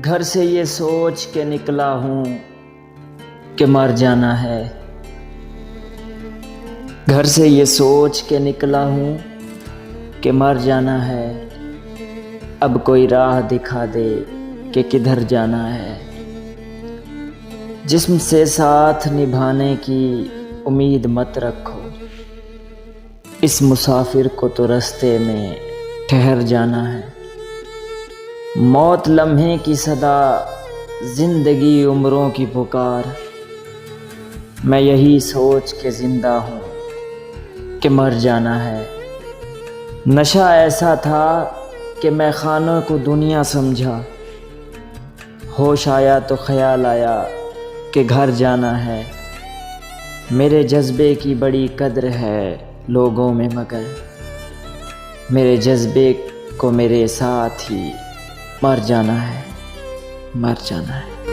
घर से ये सोच के निकला हूँ कि मर जाना है। घर से ये सोच के निकला हूँ कि मर जाना है। अब कोई राह दिखा दे कि किधर जाना है। जिस्म से साथ निभाने की उम्मीद मत रखो, इस मुसाफिर को तो रास्ते में ठहर जाना है। मौत लम्हे की सदा, जिंदगी उम्रों की पुकार। मैं यही सोच के जिंदा हूँ कि मर जाना है। नशा ऐसा था कि मैं खानों को दुनिया समझा। होश आया तो ख्याल आया कि घर जाना है। मेरे जज्बे की बड़ी कद्र है लोगों में, मगर मेरे जज्बे को मेरे साथ ही मर जाना है, मर जाना है।